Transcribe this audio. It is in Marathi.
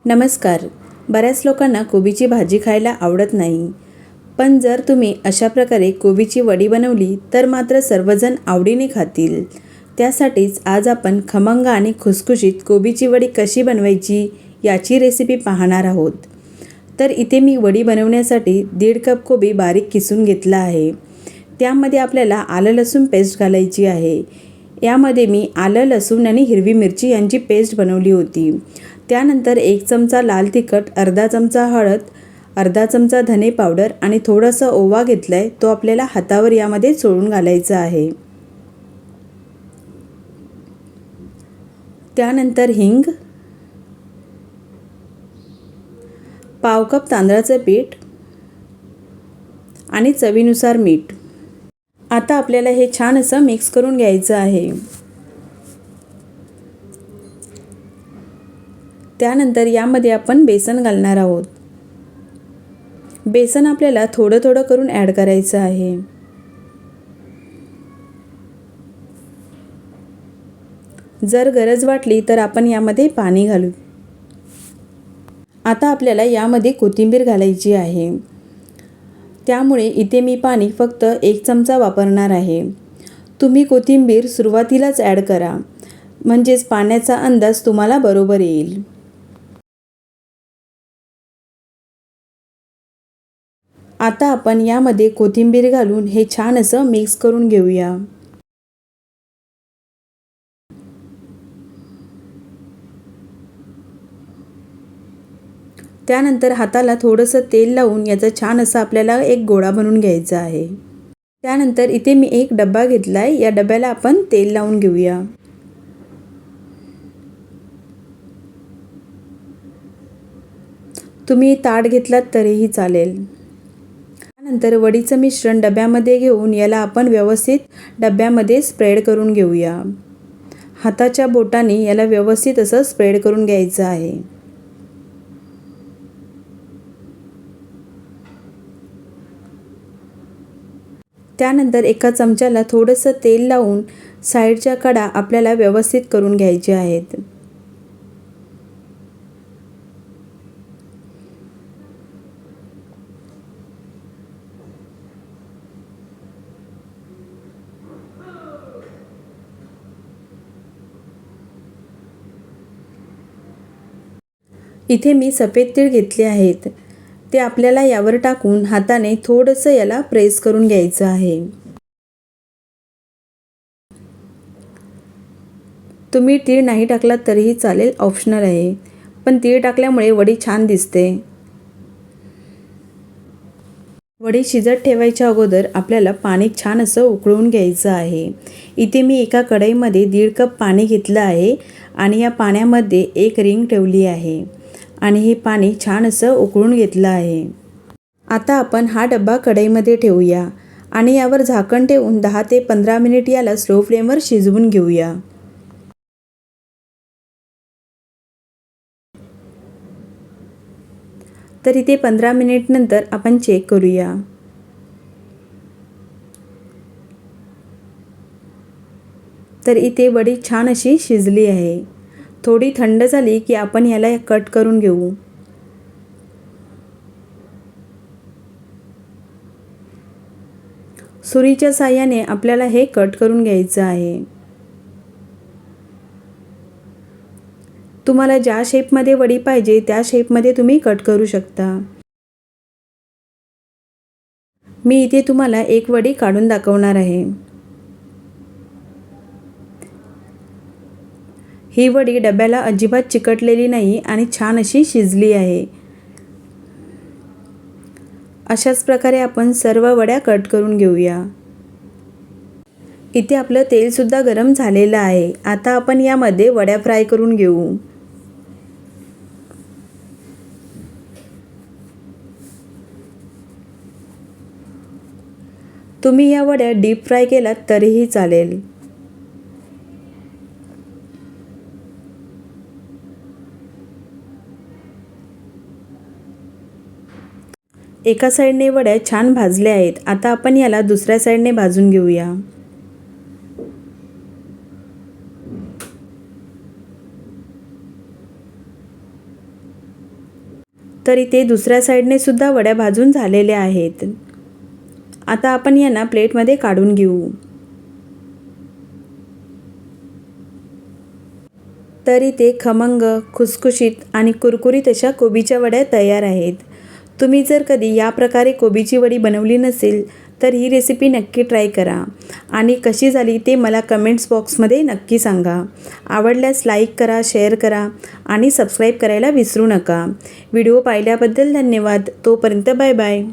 नमस्कार. बऱ्याच लोकांना कोबीची भाजी खायला आवडत नाही. पण जर तुम्ही अशा प्रकारे कोबीची वडी बनवली तर मात्र सर्वजण आवडीने खातील. त्यासाठीच आज आपण खमंग आणि खुसखुशीत कोबीची वडी कशी बनवायची याची रेसिपी पाहणार आहोत. तर इथे मी वडी बनवण्यासाठी 1.5 कप कोबी बारीक किसून घेतला आहे. त्यामध्ये आपल्याला आलं लसूण पेस्ट घालायची आहे. यामध्ये मी आलं लसूण आणि हिरवी मिरची यांची पेस्ट बनवली होती. त्यानंतर 1 चमचा लाल तिखट, अर्धा चमचा हळद, अर्धा चमचा धने पावडर आणि थोडासा ओवा घेतला आहे. तो आपल्याला हातावर यामध्ये चोळून घालायचा आहे. त्यानंतर हिंग, पाव कप तांदळाचं पीठ आणि चवीनुसार मीठ. आता आपल्याला हे छान असं मिक्स करून घ्यायचं आहे. त्यानंतर यामध्ये आपण बेसन घालणार आहोत. बेसन आपल्याला थोडं थोडं करून ॲड करायचं आहे. जर गरज वाटली तर आपण यामध्ये पाणी घालू. आता आपल्याला यामध्ये कोथिंबीर घालायची आहे. त्यामुळे इथे मी पाणी फक्त 1 चमचा वापरणार आहे. तुम्ही कोथिंबीर सुरुवातीलाच ॲड करा, म्हणजेच पाण्याचा अंदाज तुम्हाला बरोबर येईल. आता आपण यामध्ये कोथिंबीर घालून हे छान असं मिक्स करून घेऊया. त्यानंतर हाताला थोडंसं तेल लावून याचा छान असा आपल्याला एक गोळा बनवून घ्यायचा आहे. त्यानंतर इथे मी एक डब्बा घेतला आहे. या डब्याला आपण तेल लावून घेऊया. तुम्ही ताट घेतलात तरीही चालेल. त्यानंतर वडीचं मिश्रण डब्यामध्ये घेऊन याला आपण व्यवस्थित डब्यामध्ये स्प्रेड करून घेऊया. हाताच्या बोटाने याला व्यवस्थित असं स्प्रेड करून घ्यायचं आहे. त्यानंतर एका चमच्याला थोडंसं तेल लावून साईडच्या कडा आपल्याला व्यवस्थित करून घ्यायच्या आहेत. इथे मी सफेद तीळ घेतले आहेत. ते आपल्याला यावर टाकून हाताने थोडंसं याला प्रेस करून घ्यायचं आहे. तुम्ही तीळ नाही टाकलात तरीही चालेल, ऑप्शनल आहे. पण तीळ टाकल्यामुळे वडी छान दिसते. वडी शिजत ठेवायच्या अगोदर आपल्याला पाणी छान असं उकळून घ्यायचं आहे. इथे मी एका कढईमध्ये 1.5 कप पाणी घेतलं आहे आणि या पाण्यामध्ये एक रिंग ठेवली आहे आणि हे पाणी छान असं उकळून घेतलं आहे. आता आपण हा डब्बा कढईमध्ये ठेवूया आणि यावर झाकण ठेवून 10 ते 15 मिनिट याला स्लो फ्लेमवर शिजवून घेऊया. तर इथे 15 मिनिट नंतर आपण चेक करूया. तर इथे वडी छान अशी शिजली आहे. थोडी थंड झाली की आपण याला कट करून घेऊ. सुरीच्या साहाय्याने आपल्याला हे कट करून घ्यायचं आहे. तुम्हाला ज्या शेपमध्ये वडी पाहिजे त्या शेपमध्ये तुम्ही कट करू शकता. मी इथे तुम्हाला एक वडी काढून दाखवणार आहे. ही वडी डब्याला अजिबात चिकटलेली नाही आणि छान अशी शिजली आहे. अशाच प्रकारे आपण सर्व वड्या कट करून घेऊया. इथे आपलं तेलसुद्धा गरम झालेलं आहे. आता आपण यामध्ये वड्या फ्राय करून घेऊ. तुम्ही या वड्या डीप फ्राय केलात तरीही चालेल. एका साईडने वड्या छान भाजल्या आहेत. आता आपण याला दुसऱ्या साईडने भाजून घेऊया. तर इथे दुसऱ्या साईडने सुद्धा वड्या भाजून झालेल्या आहेत. आता आपण यांना प्लेटमध्ये काढून घेऊ. तर इथे खमंग, खुसखुशीत आणि कुरकुरीत अशा कोबीच्या वड्या तयार आहेत. तुम्ही जर कधी या प्रकारे कोबीची वडी बनवली नसेल तर ही रेसिपी नक्की ट्राय करा आणि कशी झाली ते मला कमेंट्स बॉक्समध्ये नक्की सांगा. आवडल्यास लाईक करा, शेअर करा आणि सबस्क्राईब करायला विसरू नका. व्हिडिओ पाहिल्याबद्दल धन्यवाद. तोपर्यंत बाय बाय.